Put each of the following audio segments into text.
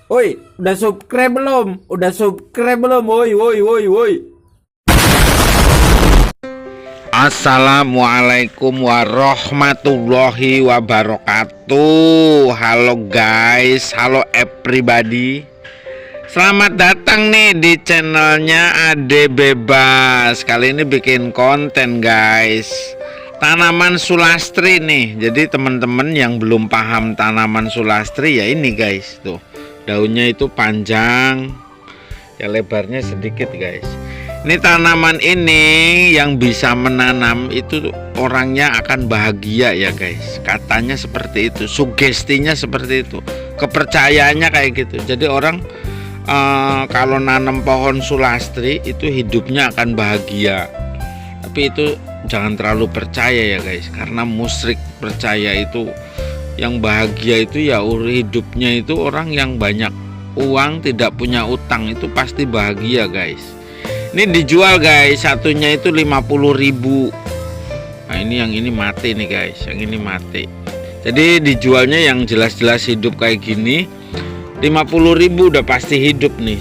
Woi, udah subscribe belum? Udah subscribe belum? Woi, woi, woi, woi. Assalamualaikum warahmatullahi wabarakatuh. Halo guys, halo everybody. Selamat datang nih di channelnya Ade Bebas. Kali ini bikin konten guys, tanaman sulastri nih. Jadi teman-teman yang belum paham tanaman sulastri ya ini guys, tuh daunnya itu panjang, ya lebarnya sedikit guys. Ini tanaman ini yang bisa menanam itu orangnya akan bahagia ya guys. Katanya seperti itu, sugestinya seperti itu, kepercayaannya kayak gitu. Jadi orang kalau nanam pohon sulastri itu hidupnya akan bahagia. Tapi itu jangan terlalu percaya ya guys, karena musyrik percaya itu yang bahagia itu ya hidupnya itu orang yang banyak uang, tidak punya utang, itu pasti bahagia guys. Ini dijual guys, satunya itu 50.000. Nah ini yang ini mati nih guys, yang ini mati. Jadi dijualnya yang jelas-jelas hidup kayak gini 50.000 udah pasti hidup nih.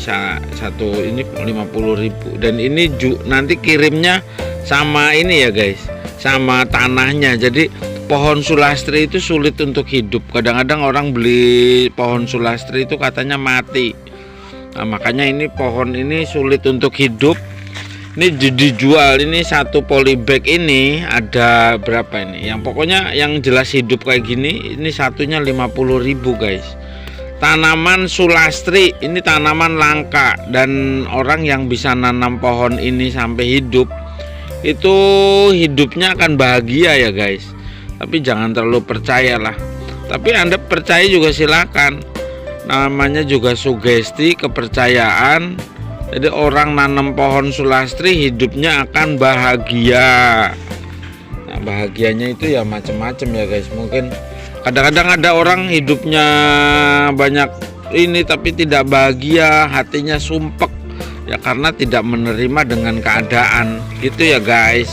Satu ini 50.000. Dan ini nanti kirimnya sama ini ya guys, sama tanahnya. Jadi pohon sulastri itu sulit untuk hidup. Kadang-kadang orang beli pohon sulastri itu katanya mati. Nah, makanya ini pohon ini sulit untuk hidup. Ini dijual, ini satu polybag ini ada berapa ini? Yang pokoknya yang jelas hidup kayak gini, ini satunya 50.000 guys. Tanaman sulastri ini tanaman langka, dan orang yang bisa nanam pohon ini sampai hidup itu hidupnya akan bahagia ya guys. Tapi jangan terlalu percaya lah. Tapi Anda percaya juga silakan. Namanya juga sugesti, kepercayaan. Jadi orang nanam pohon sulastri hidupnya akan bahagia. Nah, bahagianya itu ya macam-macam ya guys. Mungkin kadang-kadang ada orang hidupnya banyak ini tapi tidak bahagia, hatinya sumpek ya karena tidak menerima dengan keadaan. Gitu ya guys.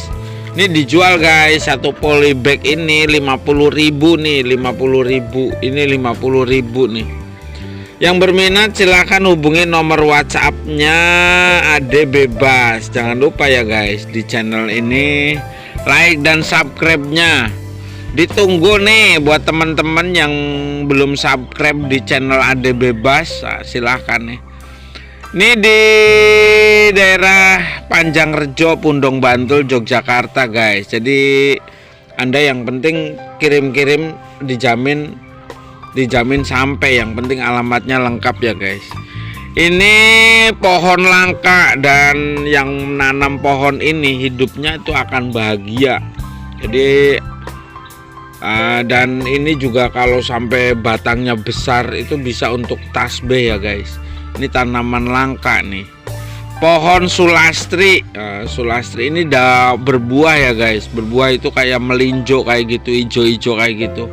Ini dijual guys, satu polybag ini 50.000 nih, 50.000. Ini 50.000 nih. Yang berminat silahkan hubungi nomor WhatsApp-nya Ade Bebas. Jangan lupa ya guys, di channel ini like dan subscribe-nya. Ditunggu nih buat teman-teman yang belum subscribe di channel Ade Bebas. Nah, silahkan nih. Ini di daerah Panjangrejo, Pundong Bantul, Yogyakarta guys. Jadi Anda yang penting kirim-kirim dijamin sampai, yang penting alamatnya lengkap ya guys. Ini pohon langka, dan yang nanam pohon ini hidupnya itu akan bahagia. Jadi dan ini juga kalau sampai batangnya besar itu bisa untuk tasbih ya guys. Ini tanaman langka nih, pohon sulastri. Sulastri ini udah berbuah ya guys. Berbuah itu kayak melinjo kayak gitu, hijau-hijau kayak gitu.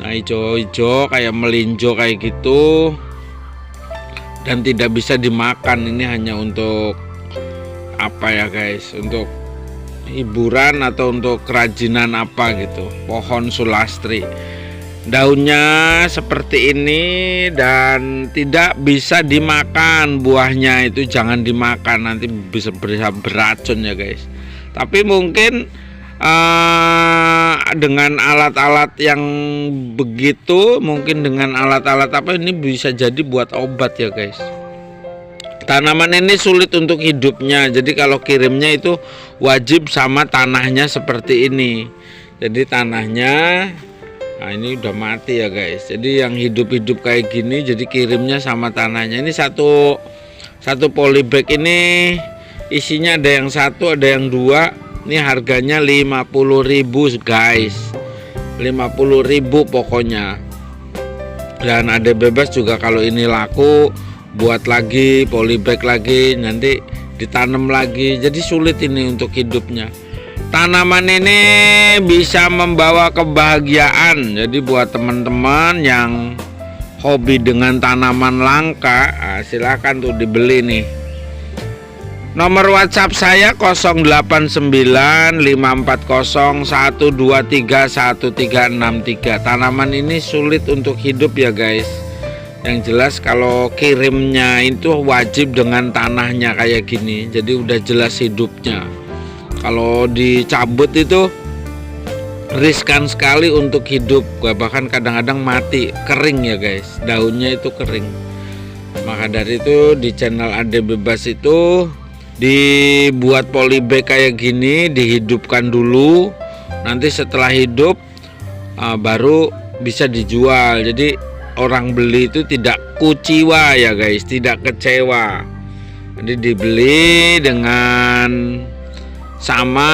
Nah hijau-hijau kayak melinjo kayak gitu, dan tidak bisa dimakan. Ini hanya untuk apa ya guys, untuk hiburan atau untuk kerajinan apa gitu. Pohon sulastri, daunnya seperti ini dan tidak bisa dimakan. Buahnya itu jangan dimakan, nanti bisa beracun ya guys. Tapi mungkin dengan alat-alat yang begitu, mungkin dengan alat-alat apa ini bisa jadi buat obat ya guys. Tanaman ini sulit untuk hidupnya, jadi kalau kirimnya itu wajib sama tanahnya seperti ini. Jadi tanahnya, nah ini udah mati ya guys. Jadi yang hidup-hidup kayak gini, jadi kirimnya sama tanahnya. Ini satu polybag ini isinya ada yang satu, ada yang dua. Ini harganya 50.000 guys, 50.000 pokoknya. Dan Ade Bebas juga kalau ini laku, buat lagi polybag lagi, nanti ditanam lagi. Jadi sulit ini untuk hidupnya. Tanaman ini bisa membawa kebahagiaan. Jadi buat teman-teman yang hobi dengan tanaman langka, silakan tuh dibeli nih. Nomor WhatsApp saya 089540123133. Tanaman ini sulit untuk hidup ya guys. Yang jelas kalau kirimnya itu wajib dengan tanahnya kayak gini. Jadi udah jelas hidupnya. Kalau dicabut itu riskan sekali untuk hidup. Bahkan kadang-kadang mati, kering ya guys. Daunnya itu kering. Maka dari itu di channel Ade Bebas itu dibuat polybag kayak gini, dihidupkan dulu, nanti setelah hidup baru bisa dijual. Jadi orang beli itu tidak kuciwa ya guys, tidak kecewa. Jadi dibeli dengan sama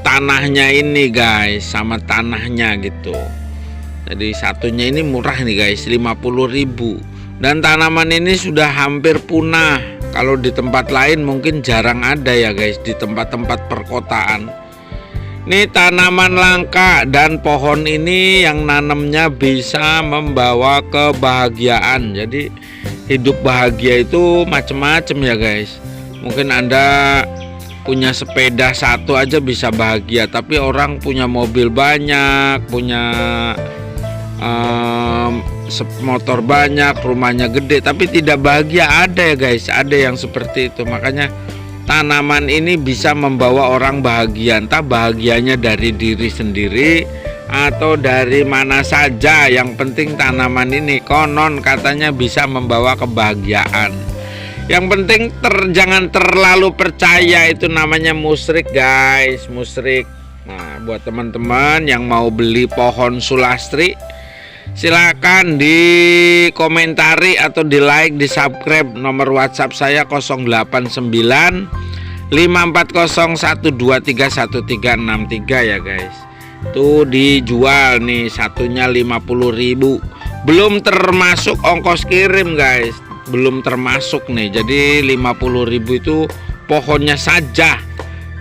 tanahnya ini guys, sama tanahnya gitu. Jadi satunya ini murah nih guys, 50.000. Dan tanaman ini sudah hampir punah. Kalau di tempat lain mungkin jarang ada ya guys, di tempat-tempat perkotaan. Ini tanaman langka dan pohon ini yang nanamnya bisa membawa kebahagiaan. Jadi hidup bahagia itu macam-macam ya guys. Mungkin Anda punya sepeda satu aja bisa bahagia, tapi orang punya mobil banyak, punya motor banyak, rumahnya gede, tapi tidak bahagia. Ada ya guys, ada yang seperti itu. Makanya tanaman ini bisa membawa orang bahagia. Entah bahagianya dari diri sendiri atau dari mana saja. Yang penting tanaman ini konon katanya bisa membawa kebahagiaan. Yang penting jangan terlalu percaya, itu namanya musyrik guys, musyrik. Nah, buat teman-teman yang mau beli pohon sulastri, silakan di komentari atau di like, di subscribe. Nomor WhatsApp saya 08954012313363 ya guys. Itu dijual nih, satunya 50.000. Belum termasuk ongkos kirim guys, belum termasuk nih. Jadi 50.000 itu pohonnya saja.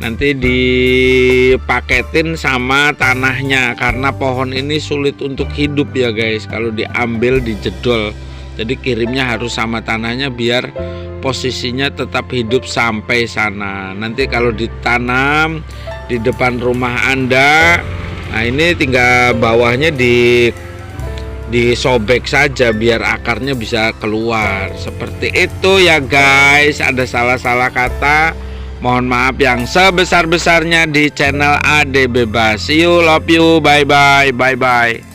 Nanti dipaketin sama tanahnya, karena pohon ini sulit untuk hidup ya guys kalau diambil dijedol. Jadi kirimnya harus sama tanahnya biar posisinya tetap hidup sampai sana. Nanti kalau ditanam di depan rumah Anda, nah ini tinggal bawahnya disobek saja biar akarnya bisa keluar. Seperti itu ya guys. Ada salah-salah kata, mohon maaf yang sebesar-besarnya di channel Ade Bebas. See you, love you, bye bye, bye bye.